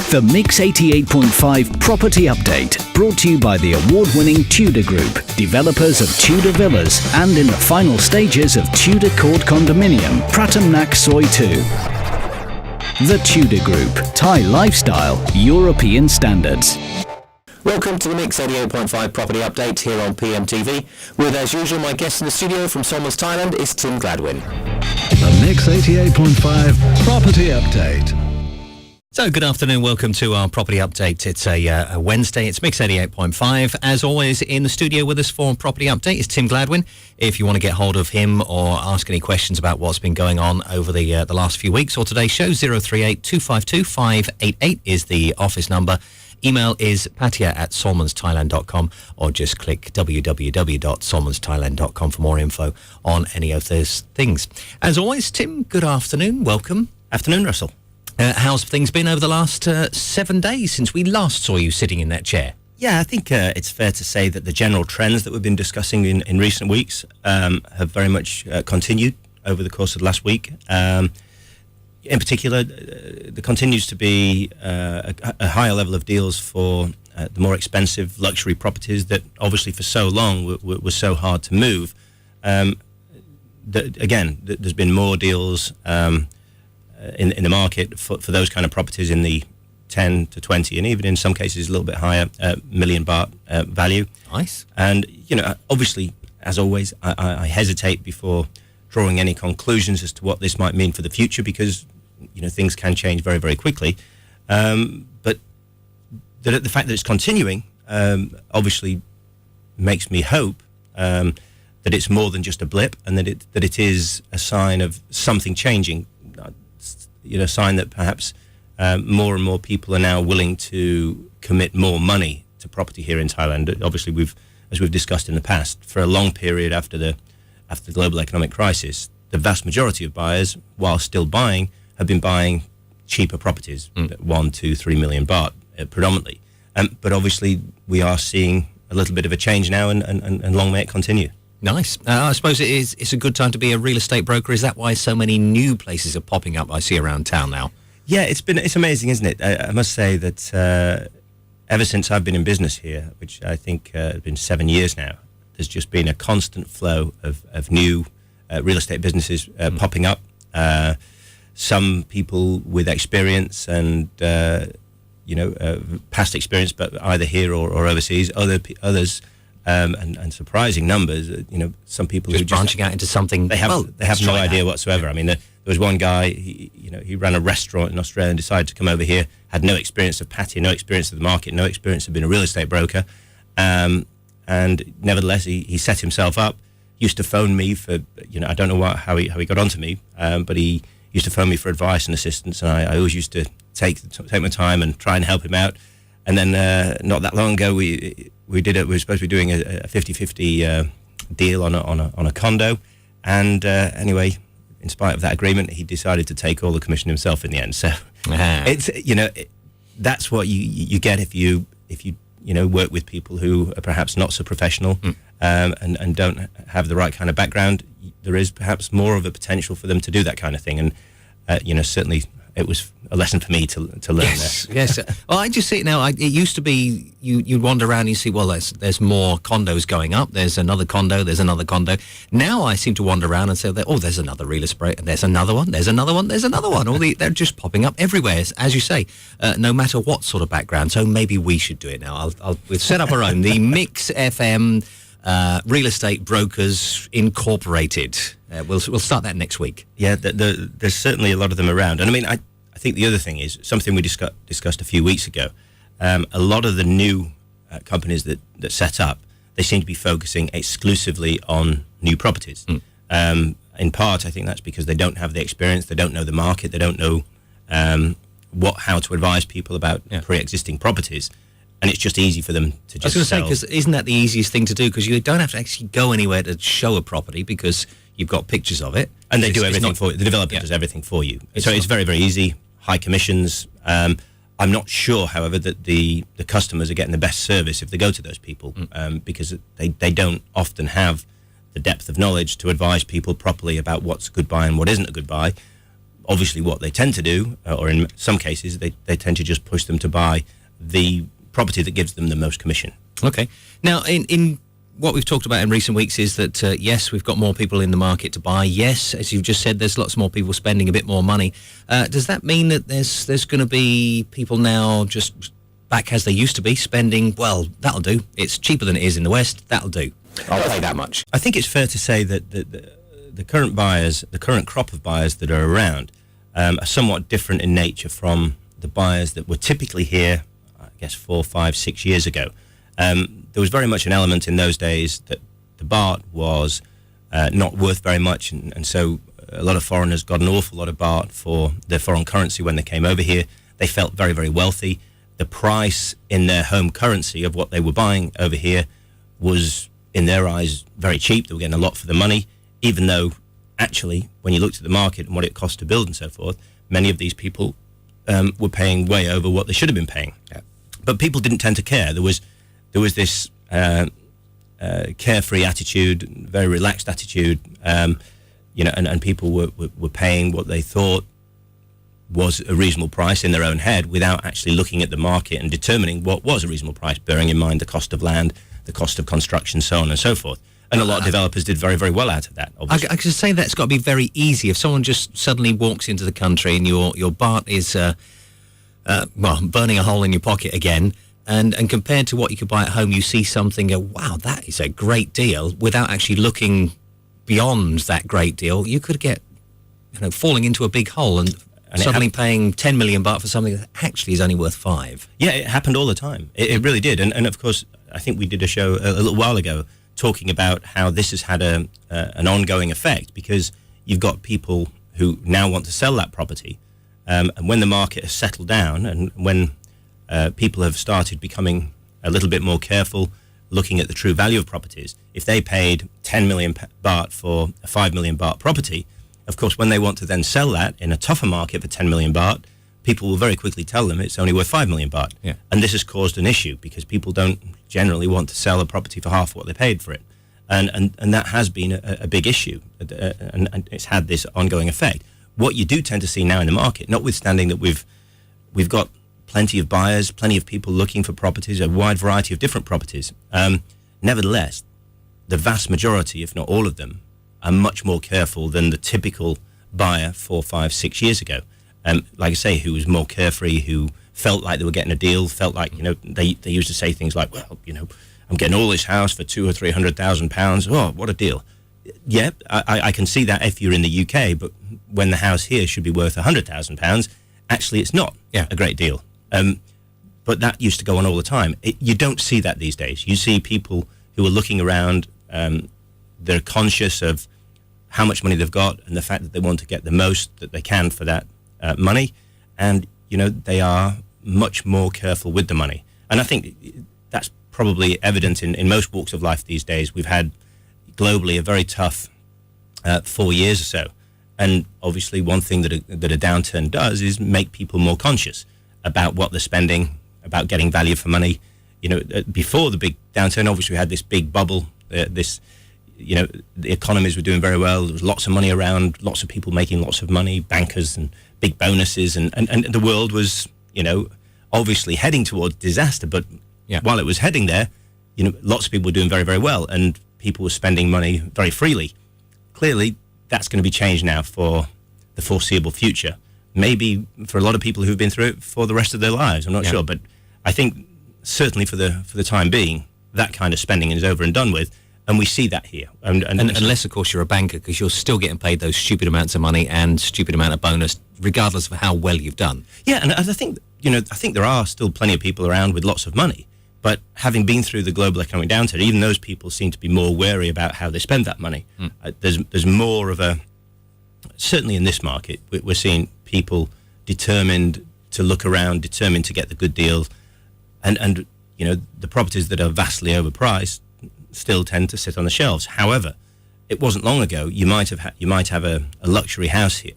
The Mix 88.5 Property Update, brought to you by the award-winning Tudor Group, developers of Tudor Villas and in the final stages of Tudor Court Condominium, Pratham Nack Soi 2. The Tudor Group, Thai lifestyle, European standards. Welcome to the Mix 88.5 Property Update here on PMTV. With, as usual, my guest in the studio from Solomons, Thailand is Tim Gladwin. The Mix 88.5 Property Update. So, good afternoon. Welcome to our property update. It's a Wednesday. It's Mix 88.5. As always, in the studio with us for property update is Tim Gladwin. If you want to get hold of him or ask any questions about what's been going on over the last few weeks or today's show, 038 252 588 is the office number. Email is patia@solomonsthailand.com or just click www.solomonsthailand.com for more info on any of those things. As always, Tim, good afternoon. Welcome. Afternoon, Russell. How's things been over the last 7 days since we last saw you sitting in that chair? Yeah, I think it's fair to say that the general trends that we've been discussing in recent weeks have very much continued over the course of the last week. In particular, there continues to be a higher level of deals for the more expensive luxury properties that obviously for so long were so hard to move. There's been more deals in the market for those kind of properties in the 10 to 20 and even in some cases a little bit higher million baht value. Nice. And, obviously, as always, I hesitate before drawing any conclusions as to what this might mean for the future because, things can change very, very quickly. But the fact that it's continuing obviously makes me hope that it's more than just a blip and that it is a sign of something changing. A sign that perhaps more and more people are now willing to commit more money to property here in Thailand. Obviously, as we've discussed in the past, for a long period after the global economic crisis, the vast majority of buyers, while still buying, have been buying cheaper properties, 1, 2, 3 million baht predominantly. But obviously, we are seeing a little bit of a change now, and long may it continue. Nice. I suppose it's a good time to be a real estate broker. Is that why so many new places are popping up I see around town now? Yeah, it's amazing, isn't it? I must say that ever since I've been in business here, which I think has been 7 years now, there's just been a constant flow of new real estate businesses popping up. Some people with experience and past experience, but either here or overseas. Others. And surprising numbers, some people just who branching out into something. They have no idea whatsoever. I mean, there was one guy, he ran a restaurant in Australia and decided to come over here, had no experience of patia, no experience of the market, no experience of being a real estate broker, and nevertheless, he set himself up. Used to phone me for, I don't know how he got onto me, but he used to phone me for advice and assistance, and I always used to take my time and try and help him out. And then not that long ago, we were supposed to be doing a 50-50 deal on a condo, and anyway, in spite of that agreement, he decided to take all the commission himself in the end. So it's that's what you get if you work with people who are perhaps not so professional and don't have the right kind of background. There is perhaps more of a potential for them to do that kind of thing, and certainly. It was a lesson for me to learn that. Yes. Well, I just see it now. It used to be you'd wander around and you see, well, there's more condos going up. There's another condo. There's another condo. Now I seem to wander around and say, there's another real estate. There's another one. There's another one. There's another one. They're just popping up everywhere, as you say, no matter what sort of background. So maybe we should do it now. We'll set up our own. The Mix FM Real Estate Brokers Incorporated. We'll start that next week. Yeah, there's certainly a lot of them around. And I mean, I think the other thing is something we discussed a few weeks ago. A lot of the new companies that set up, they seem to be focusing exclusively on new properties. In part, I think that's because they don't have the experience, they don't know the market, they don't know how to advise people about pre-existing properties. And it's just easy for them to just I was going to say, because isn't that the easiest thing to do? Because you don't have to actually go anywhere to show a property because you've got pictures of it. And they do everything for you. The developer does everything for you. So it's very, very easy, high commissions. I'm not sure, however, that the customers are getting the best service if they go to those people because they don't often have the depth of knowledge to advise people properly about what's a good buy and what isn't a good buy. Obviously, what they tend to do, or in some cases, they tend to just push them to buy the property that gives them the most commission. Okay. Now, in what we've talked about in recent weeks is that, yes, we've got more people in the market to buy. Yes, as you've just said, there's lots more people spending a bit more money. Does that mean that there's going to be people now just back as they used to be spending, well, that'll do. It's cheaper than it is in the West. That'll do. I'll pay that much. I think it's fair to say that the current buyers, the current crop of buyers that are around, are somewhat different in nature from the buyers that were typically here, I guess, 4, 5, 6 years ago. There was very much an element in those days that the baht was not worth very much, and so a lot of foreigners got an awful lot of baht for their foreign currency when they came over here. They felt very, very wealthy. The price in their home currency of what they were buying over here was, in their eyes, very cheap. They were getting a lot for the money, even though actually, when you looked at the market and what it cost to build and so forth, many of these people were paying way over what they should have been paying. Yeah. But people didn't tend to care. There was this carefree attitude, very relaxed attitude, and people were paying what they thought was a reasonable price in their own head without actually looking at the market and determining what was a reasonable price, bearing in mind the cost of land, the cost of construction, so on and so forth. And a lot of developers did very, very well out of that, obviously. I could say that's got to be very easy. If someone just suddenly walks into the country and your baht is, burning a hole in your pocket again, and compared to what you could buy at home, you see something, go, wow, that is a great deal, without actually looking beyond that great deal, you could get, falling into a big hole and suddenly paying 10 million baht for something that actually is only worth 5. Yeah, it happened all the time. It really did. And of course, I think we did a show a little while ago talking about how this has had an ongoing effect, because you've got people who now want to sell that property. And when the market has settled down and when people have started becoming a little bit more careful, looking at the true value of properties, if they paid 10 million baht for a 5 million baht property, of course, when they want to then sell that in a tougher market for 10 million baht, people will very quickly tell them it's only worth 5 million baht. Yeah. And this has caused an issue because people don't generally want to sell a property for half what they paid for it. And that has been a big issue, and it's had this ongoing effect. What you do tend to see now in the market, notwithstanding that we've got plenty of buyers, plenty of people looking for properties, a wide variety of different properties. Nevertheless, the vast majority, if not all of them, are much more careful than the typical buyer 4, 5, 6 years ago. Like I say, who was more carefree, who felt like they were getting a deal, felt like, they used to say things like, well, I'm getting all this house for 200,000 or 300,000 pounds. Oh, what a deal. Yeah, I can see that if you're in the UK, but when the house here should be worth 100,000 pounds, actually it's not a great deal. But that used to go on all the time. You don't see that these days. You see people who are looking around, they're conscious of how much money they've got and the fact that they want to get the most that they can for that money. And, they are much more careful with the money. And I think that's probably evident in most walks of life these days. We've had globally a very tough 4 years or so. And obviously one thing that a downturn does is make people more conscious about what they're spending, about getting value for money. Before the big downturn, obviously we had this big bubble, the economies were doing very well. There was lots of money around, lots of people making lots of money, bankers and big bonuses, and the world was, obviously heading towards disaster. But while it was heading there, lots of people were doing very, very well, and people were spending money very freely. Clearly, that's going to be changed now for the foreseeable future. Maybe for a lot of people who've been through it for the rest of their lives. I'm not sure, but I think certainly for the time being, that kind of spending is over and done with. And we see that here. And unless, of course, you're a banker, because you're still getting paid those stupid amounts of money and stupid amount of bonus, regardless of how well you've done. Yeah, and I think, I think there are still plenty of people around with lots of money. But having been through the global economic downturn, even those people seem to be more wary about how they spend that money. There's more of a, certainly in this market, we're seeing people determined to look around, determined to get the good deals. And the properties that are vastly overpriced still tend to sit on the shelves. However, it wasn't long ago you might have a luxury house here,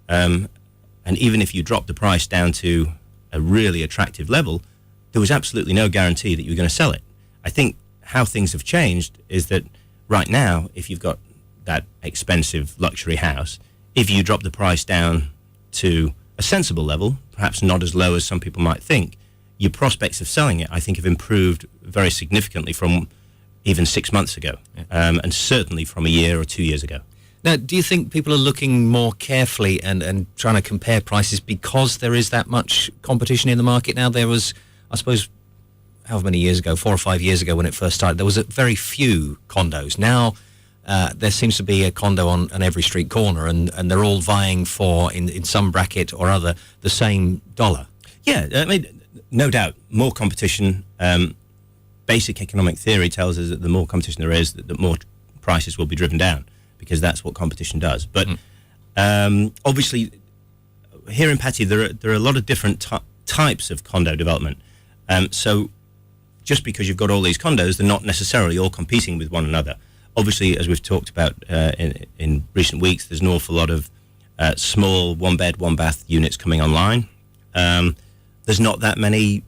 and even if you dropped the price down to a really attractive level, there was absolutely no guarantee that you were going to sell it. I think how things have changed is that right now, if you've got that expensive luxury house, if you drop the price down to a sensible level, perhaps not as low as some people might think, your prospects of selling it, I think, have improved very significantly from even 6 months ago, and certainly from a year or 2 years ago. Now, do you think people are looking more carefully and trying to compare prices because there is that much competition in the market now? There was, I suppose, however many years ago, 4 or 5 years ago when it first started, there was a very few condos. Now there seems to be a condo on every street corner, and they're all vying for, in some bracket or other, the same dollar. Yeah, I mean, no doubt, more competition. Basic economic theory tells us that the more competition there is, the more prices will be driven down, because that's what competition does. But obviously, here in Patti, there are a lot of different types of condo development. So just because you've got all these condos, they're not necessarily all competing with one another. Obviously, as we've talked about in recent weeks, there's an awful lot of small one-bed, one-bath units coming online. There's not that many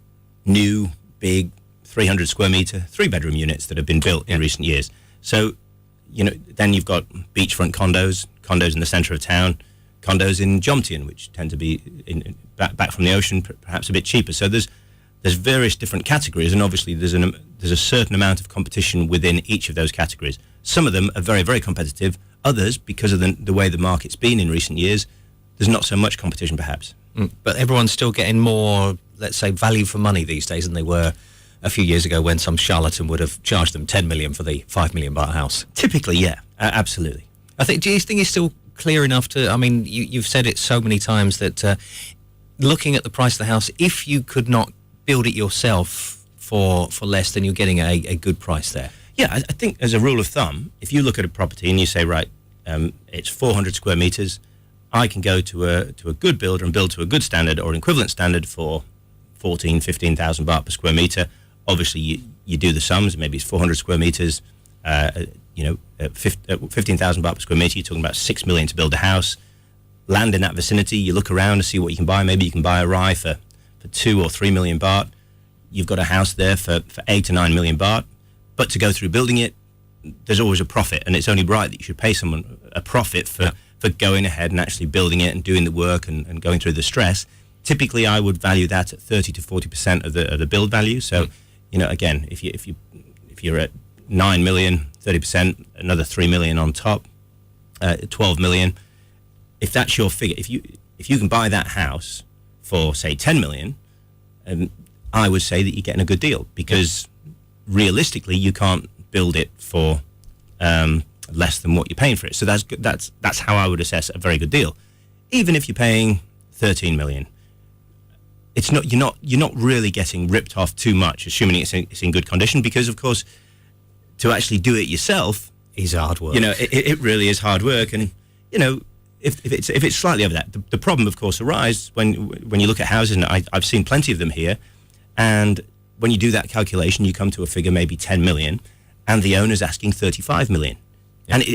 new, big, 300 square metre, 3-bedroom units that have been built in recent years. So, then you've got beachfront condos in the centre of town, condos in Jomtien, which tend to be back from the ocean, perhaps a bit cheaper. So there's various different categories, and obviously there's a certain amount of competition within each of those categories. Some of them are very, very competitive. Others, because of the way the market's been in recent years, there's not so much competition, perhaps. But everyone's still getting more, let's say, value for money these days than they were a few years ago when some charlatan would have charged them 10 million for the 5 million baht house. Typically, yeah, absolutely. Do you think it's still clear enough to, I mean, you've said it so many times that looking at the price of the house, if you could not build it yourself for less, then you're getting a good price there. Yeah, I think as a rule of thumb, if you look at a property and you say, right, it's 400 square metres, I can go to a good builder and build to a good standard or an equivalent standard for 15,000 baht per square metre. Obviously, you do the sums. Maybe it's 400 square metres, 15,000 baht per square metre. You're talking about 6 million to build a house. Land in that vicinity. You look around to see what you can buy. Maybe you can buy a Rai for 2 or 3 million baht. You've got a house there for 8 to 9 million baht. But to go through building it, there's always a profit, and it's only right that you should pay someone a profit for going ahead and actually building it and doing the work and going through the stress. Typically, I would value that at 30 to 40% of the build value. So, again, if you're at 9 million, 30%, another 3 million on top, 12 million. If that's your figure, if you can buy that house for, say, 10 million, I would say that you're getting a good deal, because realistically, you can't build it for less than what you're paying for it. So that's how I would assess a very good deal. Even if you're paying 13 million, you're not really getting ripped off too much, assuming it's in good condition, because of course, to actually do it yourself is hard work. It really is hard work, and if it's slightly over that, the problem of course arises when you look at houses, and I've seen plenty of them here, and when you do that calculation, you come to a figure maybe 10 million, and the owner's asking 35 million. Yeah. And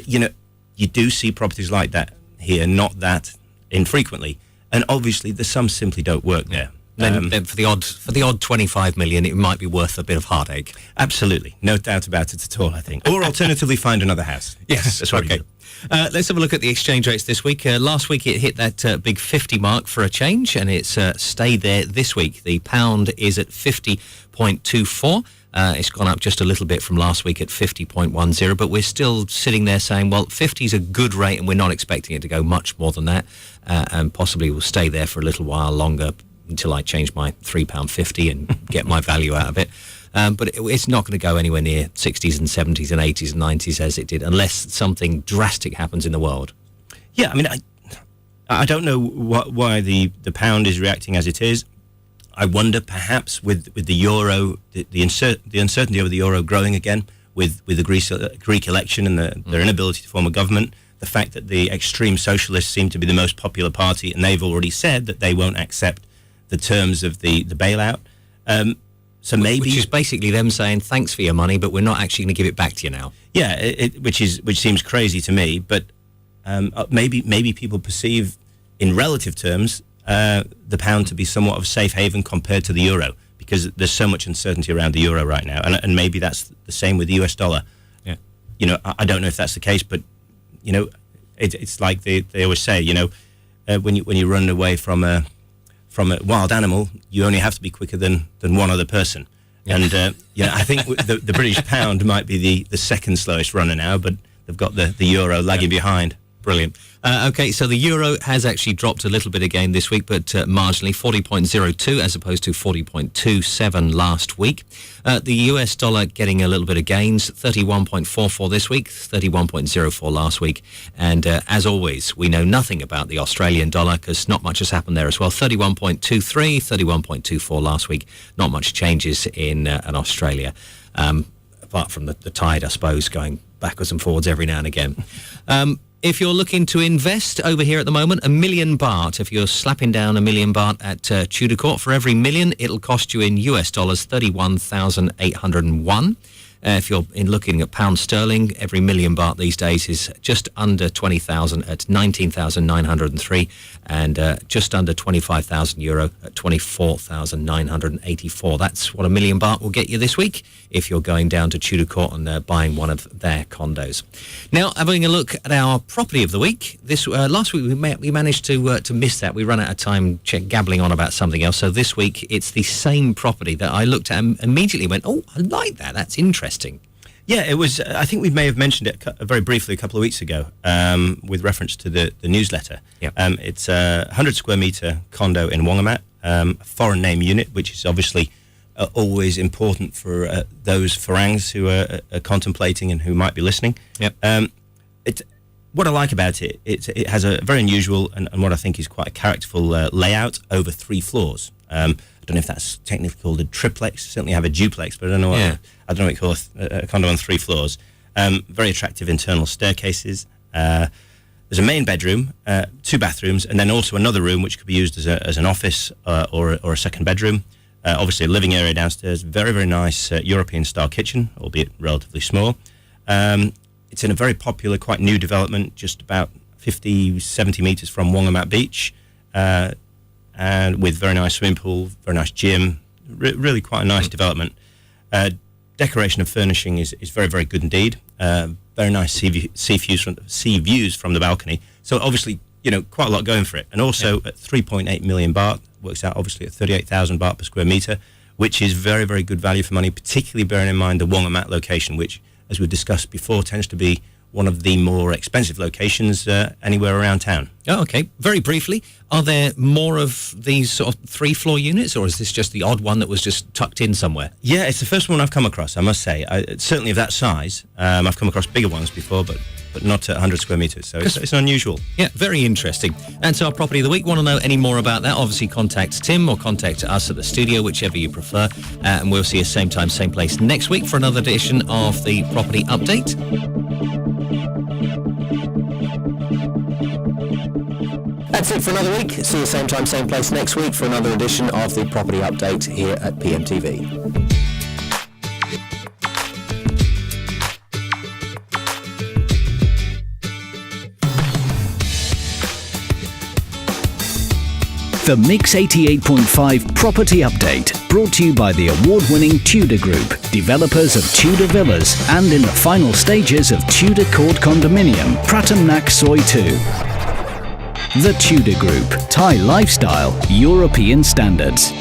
you do see properties like that here, not that infrequently, and obviously the sums simply don't work there. Then for the odd 25 million, it might be worth a bit of heartache. Absolutely, no doubt about it at all, I think. Or alternatively, find another house. Yes, that's right. Okay. Let's have a look at the exchange rates this week. Last week it hit that big 50 mark for a change, and it's stayed there this week. The pound is at 50.24. It's gone up just a little bit from last week at 50.10, but we're still sitting there saying, well, 50 is a good rate, and we're not expecting it to go much more than that, and possibly will stay there for a little while longer until I change my £3.50 and get my value out of it. But it's not going to go anywhere near 60s and 70s and 80s and 90s as it did, unless something drastic happens in the world. Yeah, I mean, I don't know why the pound is reacting as it is. I wonder, perhaps, with the euro, the uncertainty over the euro growing again, with the Greek election and their inability to form a government, the fact that the extreme socialists seem to be the most popular party, and they've already said that they won't accept the terms of the bailout. So maybe, which is basically them saying thanks for your money, but we're not actually going to give it back to you now. Yeah, which seems crazy to me. But maybe people perceive, in relative terms, the pound to be somewhat of a safe haven compared to the euro, because there's so much uncertainty around the euro right now, and maybe that's the same with the US dollar. Yeah, I don't know if that's the case, but it's like they always say, when you run away from a wild animal, you only have to be quicker than one other person. And I think the British pound might be the second slowest runner now, but they've got the euro lagging behind. Brilliant. Okay, so the euro has actually dropped a little bit again this week, but marginally, 40.02 as opposed to 40.27 last week. The US dollar getting a little bit of gains, 31.44 this week, 31.04 last week. And as always, we know nothing about the Australian dollar because not much has happened there as well. 31.23, 31.24 last week. Not much changes in Australia, apart from the tide, I suppose, going backwards and forwards every now and again. If you're looking to invest over here at the moment, $1 million baht. If you're slapping down $1 million baht at Tudor Court, for every million, it'll cost you in US dollars 31,801. If you're looking at pound sterling, every $1 million baht these days is just under 20,000 at 19,903, and just under 25,000 euro at 24,984. That's what $1 million baht will get you this week if you're going down to Tudor Court and buying one of their condos. Now, having a look at our property of the week. This last week we managed to miss that. We ran out of time gabbling on about something else. So this week it's the same property that I looked at and immediately went, oh, I like that. That's interesting. Yeah, it was. I think we may have mentioned it very briefly a couple of weeks ago with reference to the newsletter. Yep. It's a 100 square metre condo in Wongamat, a foreign name unit, which is obviously always important for those Farangs who are contemplating and who might be listening. Yep. What I like about it, it has a very unusual and what I think is quite a characterful layout over 3 floors. I don't know if that's technically called a triplex. Certainly have a duplex, but I don't know what you call a condo on 3 floors. Very attractive internal staircases. There's a main bedroom, 2 bathrooms, and then also another room which could be used as an office or a second bedroom. Obviously a living area downstairs. Very, very nice European-style kitchen, albeit relatively small. It's in a very popular, quite new development, just about 50, 70 metres from Wongamat Beach. And with very nice swimming pool, very nice gym, really quite a nice development. Decoration and furnishing is very, very good indeed. Very nice sea views from the balcony. So obviously, quite a lot going for it. And also at 3.8 million baht, works out obviously at 38,000 baht per square metre, which is very, very good value for money, particularly bearing in mind the Wongamat location, which, as we discussed before, tends to be one of the more expensive locations anywhere around town. Oh, okay. Very briefly, are there more of these sort of 3-floor units, or is this just the odd one that was just tucked in somewhere? Yeah, it's the first one I've come across, I must say. Certainly of that size. I've come across bigger ones before, but not at 100 square metres, so it's unusual. Yeah, very interesting. And so our property of the week, want to know any more about that, obviously contact Tim or contact us at the studio, whichever you prefer, and we'll see you same time, same place next week for another edition of the Property Update. That's it for another week. See you same time, same place next week for another edition of the Property Update here at PMTV. The Mix 88.5 Property Update, brought to you by the award-winning Tudor Group, developers of Tudor villas and in the final stages of Tudor Court Condominium, Pratam Nak Soi 2. The Tudor Group, Thai lifestyle, European standards.